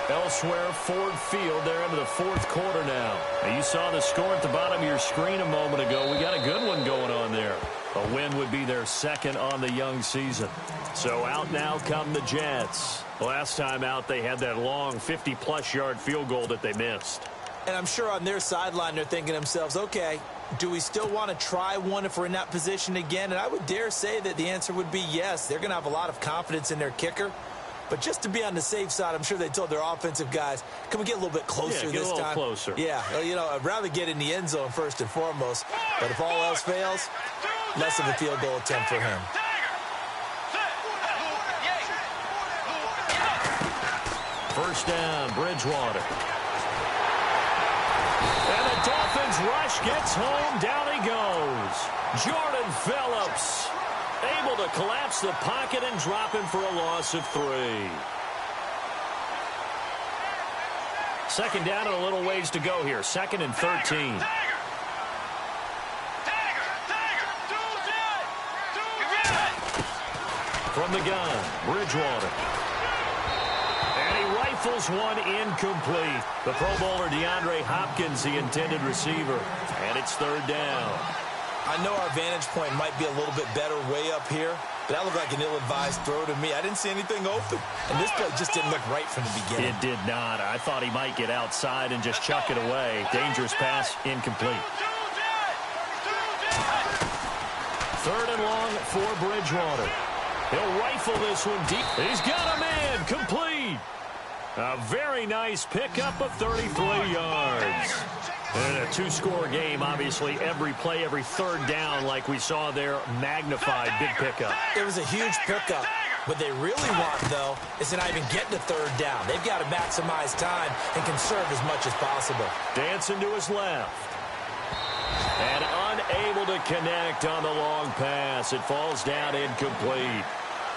Elsewhere, Ford Field, they're into the fourth quarter now. You saw the score at the bottom of your screen a moment ago. We got a good one going on there. A win would be their 2nd on the young season. So out now come the Jets. Last time out, they had that long 50-plus yard field goal that they missed. And I'm sure on their sideline, they're thinking to themselves, okay, do we still want to try one if we're in that position again? And I would dare say that the answer would be yes. They're going to have a lot of confidence in their kicker. But just to be on the safe side, I'm sure they told their offensive guys, can we get a little bit closer this time? Yeah, get a little closer. Yeah, you know, I'd rather get in the end zone first and foremost. But if all else fails, less of a field goal attempt for him. First down, Bridgewater. And the Dolphins rush gets home. Down he goes. Jordan Phillips able to collapse the pocket and drop him for a loss of 3. Second down and a little ways to go here. 2nd and 13. From the gun, Bridgewater. And he rifles rifles one incomplete. The Pro Bowler DeAndre Hopkins, the intended receiver. And it's third down. I know our vantage point might be a little bit better way up here, but that looked like an ill-advised throw to me. I didn't see anything open. And this play just didn't look right from the beginning. It did not. I thought he might get outside and just chuck it away. Dangerous pass, incomplete. Third and long for Bridgewater. He'll rifle this one deep. He's got a man, complete. A very nice pickup of 33 yards. And a two-score game, obviously, every play, every third down, like we saw there, magnified, big pickup. It was a huge pickup. What they really want, though, is to not even get to third down. They've got to maximize time and conserve as much as possible. Dancing to his left. And unable to connect on the long pass. It falls down incomplete.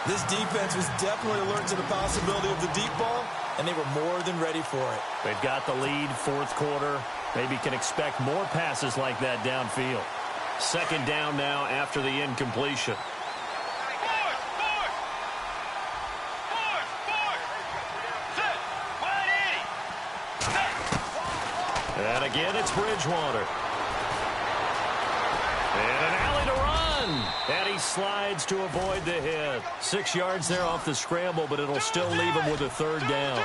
This defense was definitely alert to the possibility of the deep ball, and they were more than ready for it. They've got the lead, fourth quarter. Maybe can expect more passes like that downfield. Second down now after the incompletion. And again, it's Bridgewater. And an alley to run. And he slides to avoid the hit. 6 yards there off the scramble, but it'll still leave him with a third down.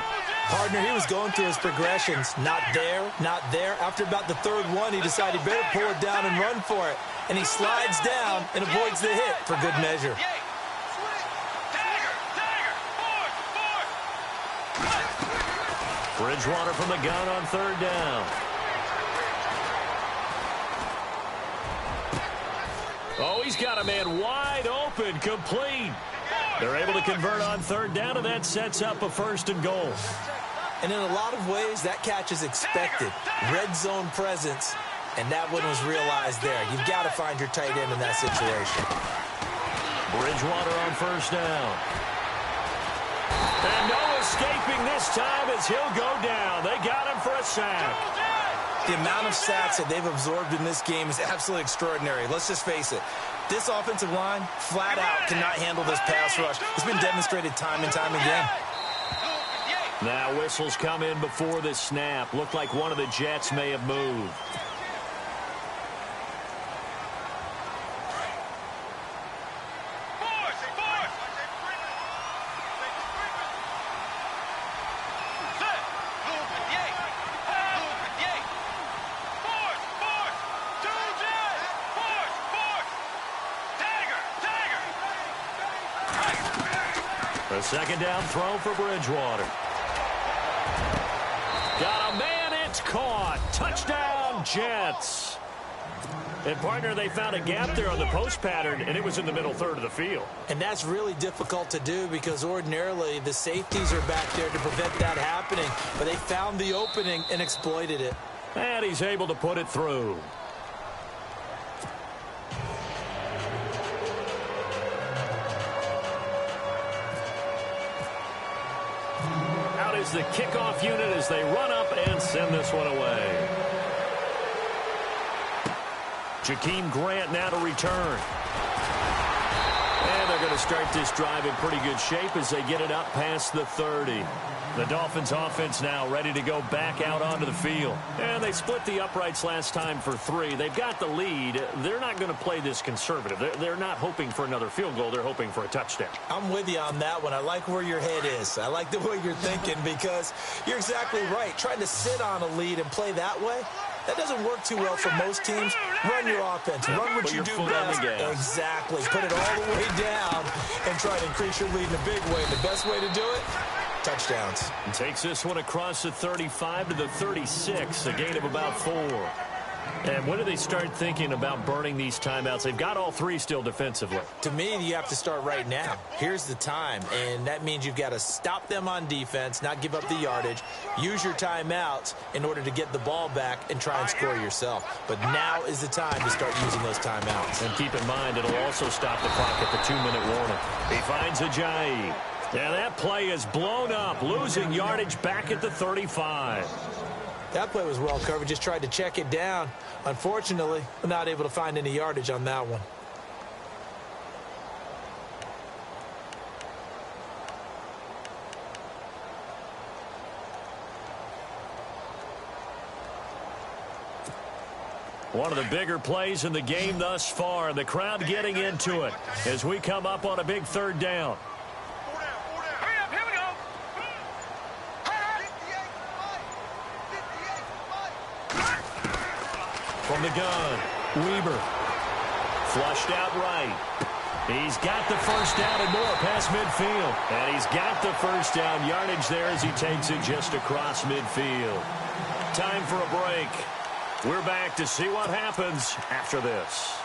Partner, he was going through his progressions. Not there, not there. After about the third one, he decided he better pull it down and run for it. And he slides down and avoids the hit for good measure. Bridgewater from the gun on third down. Oh, he's got a man wide open, complete. They're able to convert on third down, and that sets up a first and goal. And in a lot of ways, that catch is expected. Red zone presence, and that one was realized there. You've got to find your tight end in that situation. Bridgewater on first down. And no escaping this time as he'll go down. They got him for a sack. The amount of sacks that they've absorbed in this game is absolutely extraordinary. Let's just face it. This offensive line, flat out, cannot handle this pass rush. It's been demonstrated time and time again. Now whistles come in before the snap. Looked like one of the Jets may have moved. A second down throw for Bridgewater. Got a man, it's caught. Touchdown, Jets. And, partner, they found a gap there on the post pattern, and it was in the middle third of the field. And that's really difficult to do because ordinarily the safeties are back there to prevent that happening. But they found the opening and exploited it. And he's able to put it through. Is the kickoff unit as they run up and send this one away. Jakeem Grant now to return. And they're going to start this drive in pretty good shape as they get it up past the 30. The Dolphins offense now ready to go back out onto the field. And they split the uprights last time for 3. They've got the lead. They're not going to play this conservative. They're not hoping for another field goal. They're hoping for a touchdown. I'm with you on that one. I like where your head is. I like the way you're thinking because you're exactly right. Trying to sit on a lead and play that way, that doesn't work too well for most teams. Run your offense. Run what you do best. Exactly. Put it all the way down and try to increase your lead in a big way. The best way to do it, touchdowns. And takes this one across the 35 to the 36, a gain of about 4. And when do they start thinking about burning these timeouts? They've got all 3 still defensively. To me, you have to start right now. Here's the time, and that means you've got to stop them on defense, not give up the yardage, use your timeouts in order to get the ball back and try and score yourself. But now is the time to start using those timeouts. And keep in mind, it'll also stop the clock at the 2-minute warning. He finds Ajayi. And that play is blown up, losing yardage back at the 35. That play was well covered, just tried to check it down. Unfortunately, we're not able to find any yardage on that one. One of the bigger plays in the game thus far. The crowd getting into it as we come up on a big third down. Hurry up, here we go. From the gun, Weber. Flushed out right. He's got the first down and more past midfield. And he's got the first down yardage there as he takes it just across midfield. Time for a break. We're back to see what happens after this.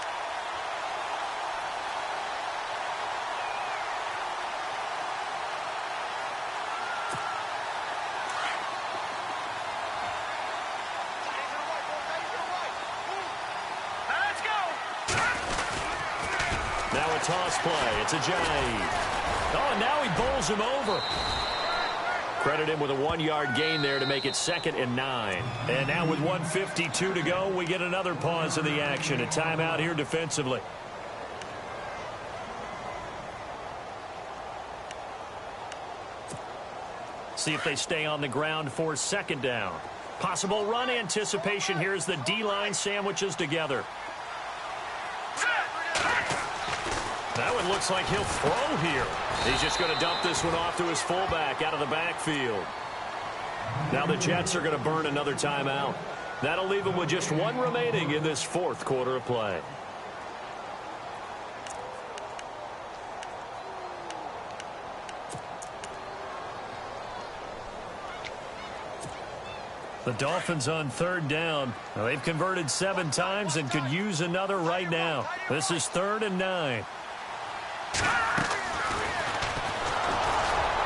Let's go. Now a toss play. It's a Ajayi. Oh, and now he bowls him over. Credit him with a 1-yard gain there to make it 2nd and 9. And now with 1:52 to go, we get another pause in the action. A timeout here defensively. See if they stay on the ground for 2nd down. Possible run anticipation here as the D-line sandwiches together. That one looks like he'll throw here. He's just going to dump this one off to his fullback out of the backfield. Now the Jets are going to burn another timeout. That'll leave them with just one remaining in this 4th quarter of play. The Dolphins on 3rd down. Now, they've converted 7 times and could use another right now. This is 3rd and 9.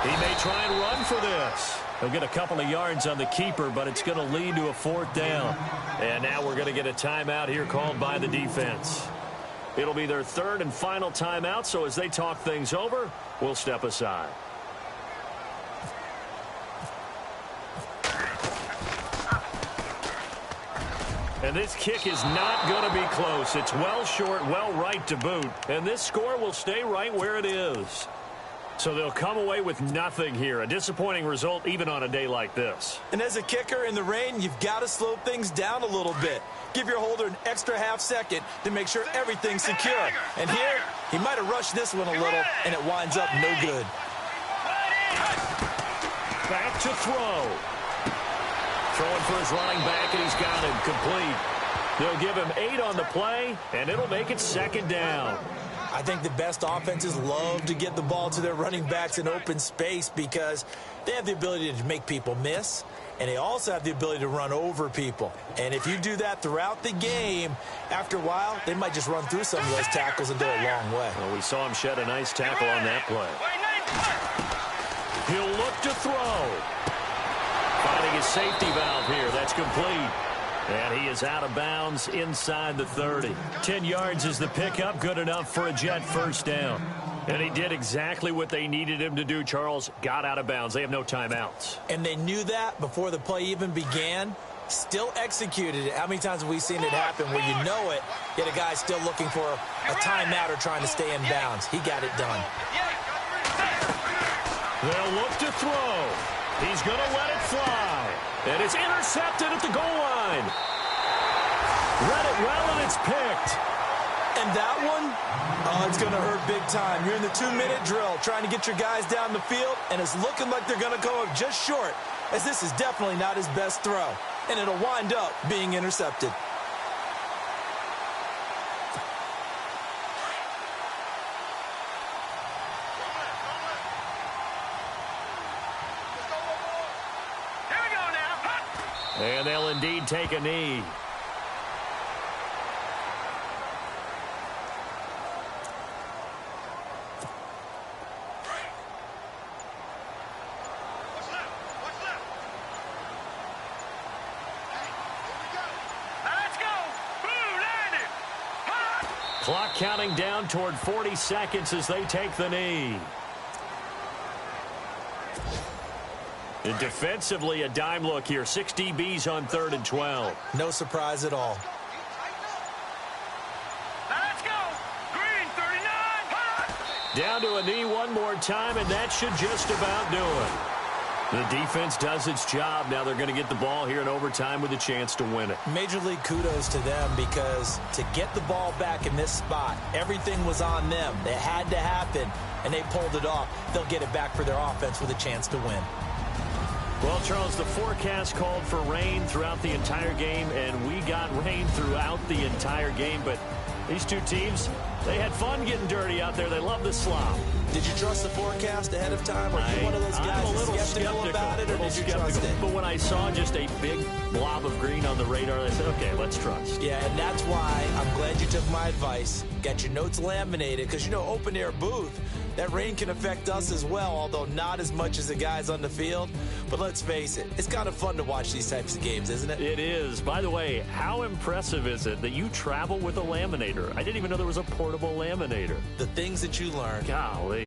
He may try and run for this. He'll get a couple of yards on the keeper, but it's going to lead to a 4th down. And now we're going to get a timeout here called by the defense. It'll be their 3rd and final timeout, so as they talk things over, we'll step aside. And this kick is not going to be close. It's well short, well right to boot. And this score will stay right where it is. So they'll come away with nothing here. A disappointing result even on a day like this. And as a kicker in the rain, you've got to slow things down a little bit. Give your holder an extra half second to make sure everything's secure. And here, he might have rushed this one a little, and it winds up no good. Back to throw. Throwing for his running back, and he's got him complete. They'll give him 8 on the play, and it'll make it 2nd down. I think the best offenses love to get the ball to their running backs in open space because they have the ability to make people miss, and they also have the ability to run over people. And if you do that throughout the game, after a while, they might just run through some of those tackles and go a long way. Well, we saw him shed a nice tackle on that play. He'll look to throw. Finding his safety valve here. That's complete. And he is out of bounds inside the 30. 10 yards is the pickup. Good enough for a Jet first down. And he did exactly what they needed him to do, Charles. Got out of bounds. They have no timeouts. And they knew that before the play even began. Still executed it. How many times have we seen it happen where you know it, yet a guy's still looking for a timeout or trying to stay in bounds? He got it done. They'll look to throw. He's going to let it fly. And it's intercepted at the goal line. Read it well, and it's picked. And that one, oh, it's going to hurt big time. You're in the 2-minute drill trying to get your guys down the field, and it's looking like they're going to go up just short, as this is definitely not his best throw. And it'll wind up being intercepted. And they'll indeed take a knee. Clock counting down toward 40 seconds as they take the knee. And defensively, a dime look here. 6 DBs on 3rd and 12. No surprise at all. Let's go. Green 39. Down to a knee one more time, and that should just about do it. The defense does its job. Now they're going to get the ball here in overtime with a chance to win it. Major league kudos to them, because to get the ball back in this spot, everything was on them. It had to happen, and they pulled it off. They'll get it back for their offense with a chance to win. Well, Charles, the forecast called for rain throughout the entire game, and we got rain throughout the entire game. But these two teams, they had fun getting dirty out there. They love the slop. Did you trust the forecast ahead of time? Or are you one of those guys that's skeptical about it, or did you trust it? But when I saw just a big blob of green on the radar, I said, okay, let's trust. Yeah, and that's why I'm glad you took my advice. Got your notes laminated, because, you know, open-air booth, that rain can affect us as well, although not as much as the guys on the field. But let's face it, it's kind of fun to watch these types of games, isn't it? It is. By the way, how impressive is it that you travel with a laminator? I didn't even know there was a portable laminator. The things that you learn. Golly.